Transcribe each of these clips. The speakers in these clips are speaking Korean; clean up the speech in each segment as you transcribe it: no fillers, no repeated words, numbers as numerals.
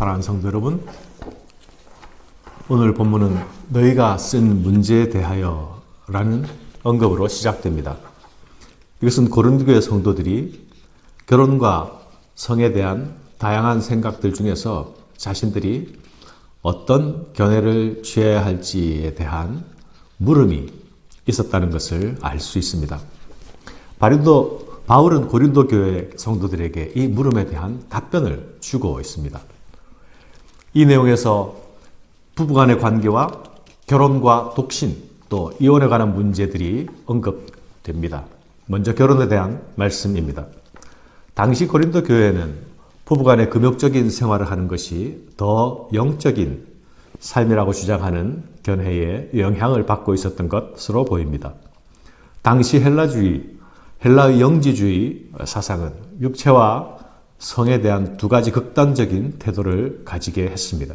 사랑하는 성도 여러분, 오늘 본문은 너희가 쓴 문제에 대하여 라는 언급으로 시작됩니다. 이것은 고린도교회 성도들이 결혼과 성에 대한 다양한 생각들 중에서 자신들이 어떤 견해를 취해야 할지에 대한 물음이 있었다는 것을 알 수 있습니다. 바울은 고린도 교회 성도들에게 이 물음에 대한 답변을 주고 있습니다. 이 내용에서 부부간의 관계와 결혼과 독신 또 이혼에 관한 문제들이 언급됩니다. 먼저 결혼에 대한 말씀입니다. 당시 고린도 교회는 부부간의 금욕적인 생활을 하는 것이 더 영적인 삶이라고 주장하는 견해에 영향을 받고 있었던 것으로 보입니다. 당시 헬라의 영지주의 사상은 육체와 성에 대한 두 가지 극단적인 태도를 가지게 했습니다.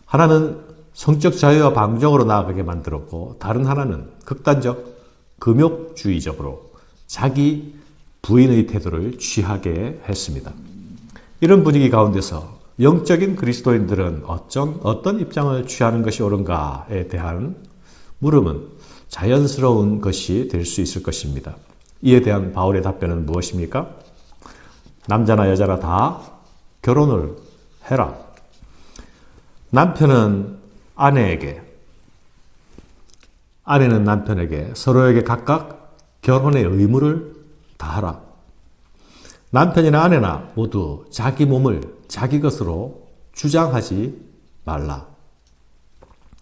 하나는 성적 자유와 방종으로 나아가게 만들었고, 다른 하나는 극단적 금욕주의적으로 자기 부인의 태도를 취하게 했습니다. 이런 분위기 가운데서 영적인 그리스도인들은 어떤 입장을 취하는 것이 옳은가에 대한 물음은 자연스러운 것이 될 수 있을 것입니다. 이에 대한 바울의 답변은 무엇입니까? 남자나 여자나 다 결혼을 해라. 남편은 아내에게, 아내는 남편에게 서로에게 각각 결혼의 의무를 다하라. 남편이나 아내나 모두 자기 몸을 자기 것으로 주장하지 말라.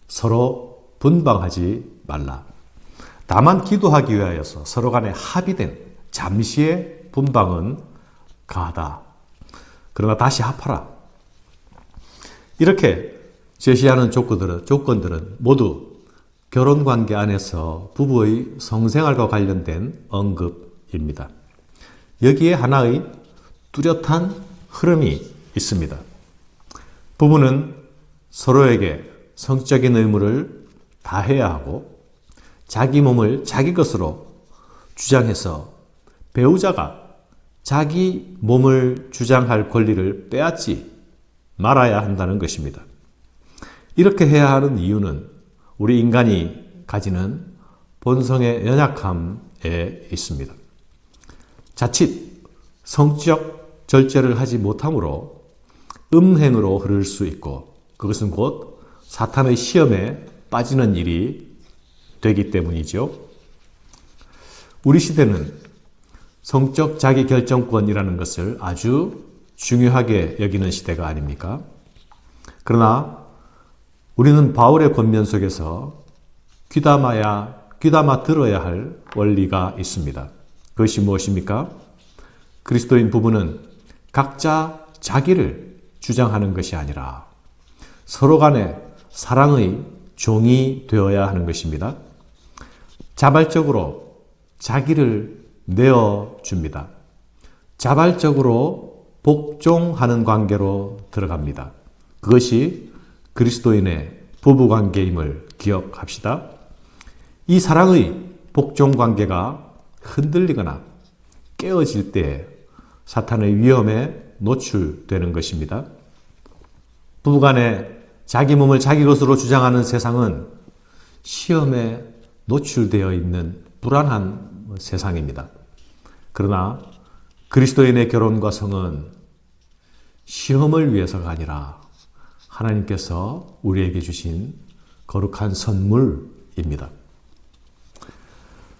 서로 분방하지 말라. 다만 기도하기 위하여서 서로 간에 합의된 잠시의 분방은 가하다. 그러나 다시 합하라. 이렇게 제시하는 조건들은 모두 결혼관계 안에서 부부의 성생활과 관련된 언급입니다. 여기에 하나의 뚜렷한 흐름이 있습니다. 부부는 서로에게 성적인 의무를 다해야 하고 자기 몸을 자기 것으로 주장해서 배우자가 자기 몸을 주장할 권리를 빼앗지 말아야 한다는 것입니다. 이렇게 해야 하는 이유는 우리 인간이 가지는 본성의 연약함에 있습니다. 자칫 성적 절제를 하지 못함으로 음행으로 흐를 수 있고, 그것은 곧 사탄의 시험에 빠지는 일이 되기 때문이죠. 우리 시대는 성적 자기 결정권이라는 것을 아주 중요하게 여기는 시대가 아닙니까? 그러나 우리는 바울의 권면 속에서 귀담아 들어야 할 원리가 있습니다. 그것이 무엇입니까? 그리스도인 부부는 각자 자기를 주장하는 것이 아니라 서로 간에 사랑의 종이 되어야 하는 것입니다. 자발적으로 자기를 내어줍니다. 자발적으로 복종하는 관계로 들어갑니다. 그것이 그리스도인의 부부관계임을 기억합시다. 이 사랑의 복종관계가 흔들리거나 깨어질 때 사탄의 위험에 노출되는 것입니다. 부부간에 자기 몸을 자기 것으로 주장하는 세상은 시험에 노출되어 있는 불안한 세상입니다. 그러나 그리스도인의 결혼과 성은 시험을 위해서가 아니라 하나님께서 우리에게 주신 거룩한 선물입니다.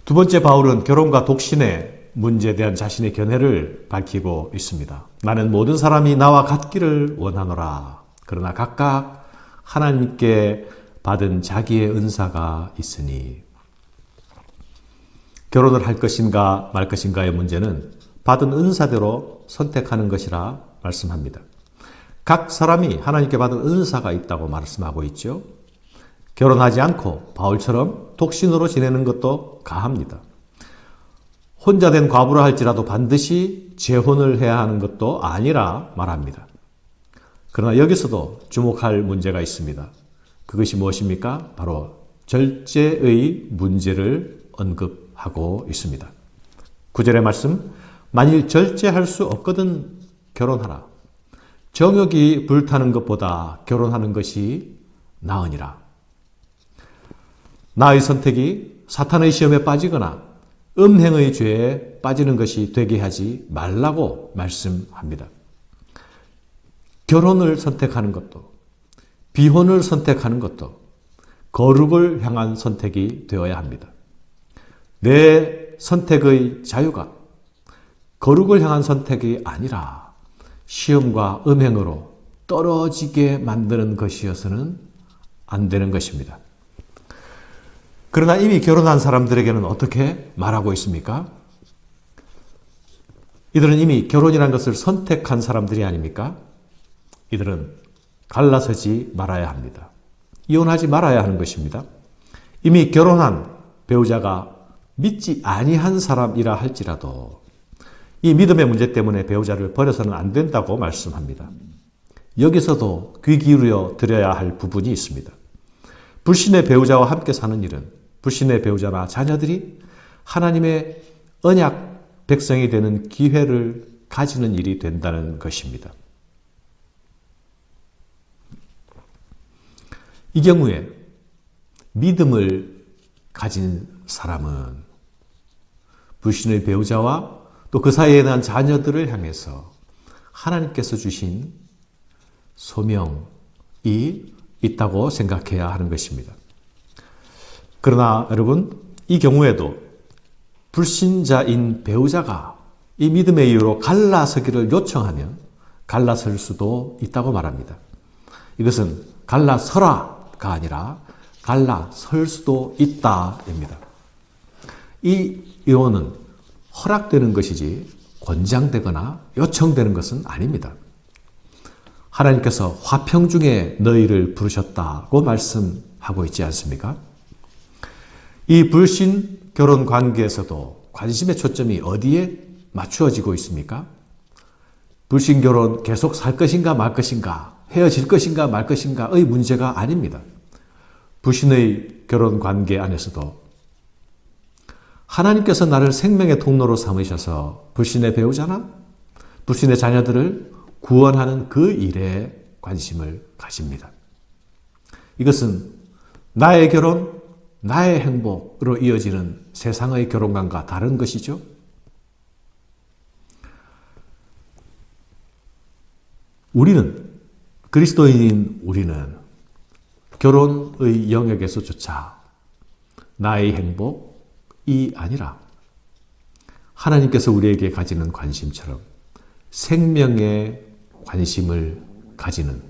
두 번째, 바울은 결혼과 독신의 문제에 대한 자신의 견해를 밝히고 있습니다. 나는 모든 사람이 나와 같기를 원하노라. 그러나 각각 하나님께 받은 자기의 은사가 있으니. 결혼을 할 것인가 말 것인가의 문제는 받은 은사대로 선택하는 것이라 말씀합니다. 각 사람이 하나님께 받은 은사가 있다고 말씀하고 있죠. 결혼하지 않고 바울처럼 독신으로 지내는 것도 가합니다. 혼자 된 과부라 할지라도 반드시 재혼을 해야 하는 것도 아니라 말합니다. 그러나 여기서도 주목할 문제가 있습니다. 그것이 무엇입니까? 바로 절제의 문제를 언급하고 있습니다. 9절의 말씀, 만일 절제할 수 없거든 결혼하라. 정욕이 불타는 것보다 결혼하는 것이 나으니라. 나의 선택이 사탄의 시험에 빠지거나 음행의 죄에 빠지는 것이 되게 하지 말라고 말씀합니다. 결혼을 선택하는 것도, 비혼을 선택하는 것도 거룩을 향한 선택이 되어야 합니다. 내 선택의 자유가 거룩을 향한 선택이 아니라 시험과 음행으로 떨어지게 만드는 것이어서는 안 되는 것입니다. 그러나 이미 결혼한 사람들에게는 어떻게 말하고 있습니까? 이들은 이미 결혼이라는 것을 선택한 사람들이 아닙니까? 이들은 갈라서지 말아야 합니다. 이혼하지 말아야 하는 것입니다. 이미 결혼한 배우자가 믿지 아니한 사람이라 할지라도 이 믿음의 문제 때문에 배우자를 버려서는 안 된다고 말씀합니다. 여기서도 귀 기울여 드려야 할 부분이 있습니다. 불신의 배우자와 함께 사는 일은 불신의 배우자나 자녀들이 하나님의 언약 백성이 되는 기회를 가지는 일이 된다는 것입니다. 이 경우에 믿음을 가진 사람은 불신의 배우자와 또 그 사이에 난 자녀들을 향해서 하나님께서 주신 소명이 있다고 생각해야 하는 것입니다. 그러나 여러분, 이 경우에도 불신자인 배우자가 이 믿음의 이유로 갈라서기를 요청하면 갈라설 수도 있다고 말합니다. 이것은 갈라서라가 아니라 갈라설 수도 있다입니다. 이 이혼은 허락되는 것이지 권장되거나 요청되는 것은 아닙니다. 하나님께서 화평 중에 너희를 부르셨다고 말씀하고 있지 않습니까? 이 불신 결혼 관계에서도 관심의 초점이 어디에 맞추어지고 있습니까? 불신 결혼 계속 살 것인가 말 것인가, 헤어질 것인가 말 것인가의 문제가 아닙니다. 불신의 결혼 관계 안에서도 하나님께서 나를 생명의 통로로 삼으셔서 불신의 배우자나 불신의 자녀들을 구원하는 그 일에 관심을 가집니다. 이것은 나의 결혼, 나의 행복으로 이어지는 세상의 결혼관과 다른 것이죠. 그리스도인인 우리는 결혼의 영역에서조차 나의 행복이 아니라 하나님께서 우리에게 가지는 관심처럼 생명에 관심을 가지는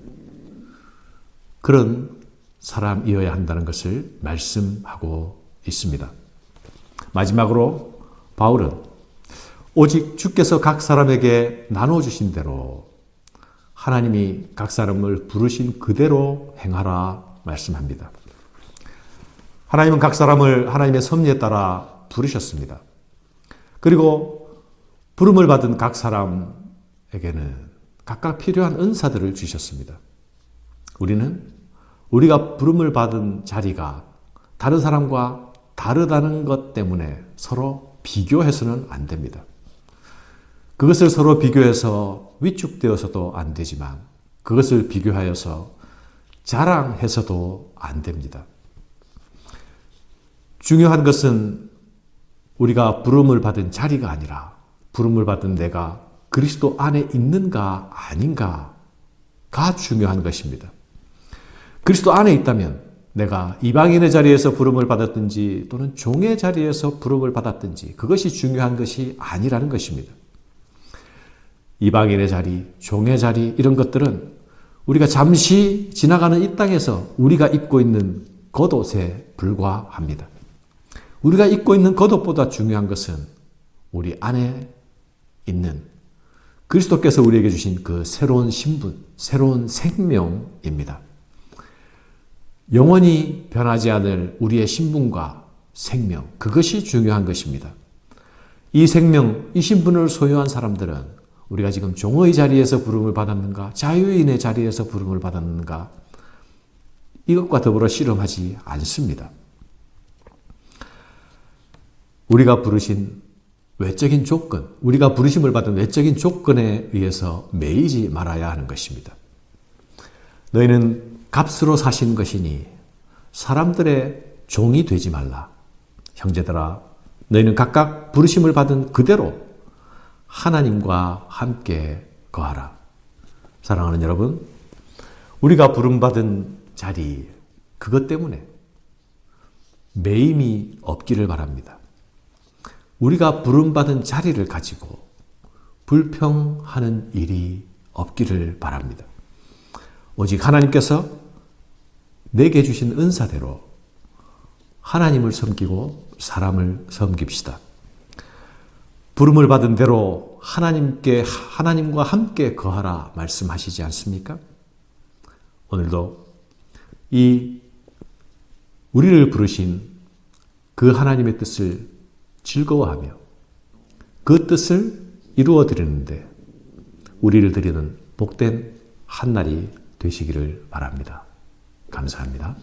그런 사람이어야 한다는 것을 말씀하고 있습니다. 마지막으로 바울은 오직 주께서 각 사람에게 나눠주신 대로 하나님이 각 사람을 부르신 그대로 행하라 말씀합니다. 하나님은 각 사람을 하나님의 섭리에 따라 부르셨습니다. 그리고 부름을 받은 각 사람에게는 각각 필요한 은사들을 주셨습니다. 우리는 우리가 부름을 받은 자리가 다른 사람과 다르다는 것 때문에 서로 비교해서는 안 됩니다. 그것을 서로 비교해서 위축되어서도 안 되지만 그것을 비교하여서 자랑해서도 안 됩니다. 중요한 것은 우리가 부름을 받은 자리가 아니라 부름을 받은 내가 그리스도 안에 있는가 아닌가가 중요한 것입니다. 그리스도 안에 있다면 내가 이방인의 자리에서 부름을 받았든지 또는 종의 자리에서 부름을 받았든지 그것이 중요한 것이 아니라는 것입니다. 이방인의 자리, 종의 자리 이런 것들은 우리가 잠시 지나가는 이 땅에서 우리가 입고 있는 겉옷에 불과합니다. 우리가 입고 있는 겉옷보다 중요한 것은 우리 안에 있는 그리스도께서 우리에게 주신 그 새로운 신분, 새로운 생명입니다. 영원히 변하지 않을 우리의 신분과 생명, 그것이 중요한 것입니다. 이 생명, 이 신분을 소유한 사람들은 우리가 지금 종의 자리에서 부름을 받았는가, 자유인의 자리에서 부름을 받았는가, 이것과 더불어 씨름하지 않습니다. 우리가 부르신 외적인 조건, 우리가 부르심을 받은 외적인 조건에 의해서 매이지 말아야 하는 것입니다. 너희는 값으로 사신 것이니 사람들의 종이 되지 말라. 형제들아, 너희는 각각 부르심을 받은 그대로 하나님과 함께 거하라. 사랑하는 여러분, 우리가 부름받은 자리, 그것 때문에 매임이 없기를 바랍니다. 우리가 부름받은 자리를 가지고 불평하는 일이 없기를 바랍니다. 오직 하나님께서 내게 주신 은사대로 하나님을 섬기고 사람을 섬깁시다. 부름을 받은 대로 하나님과 함께 거하라 말씀하시지 않습니까? 오늘도 이 우리를 부르신 그 하나님의 뜻을 즐거워하며 그 뜻을 이루어 드리는데 우리를 드리는 복된 한날이 되시기를 바랍니다. 감사합니다.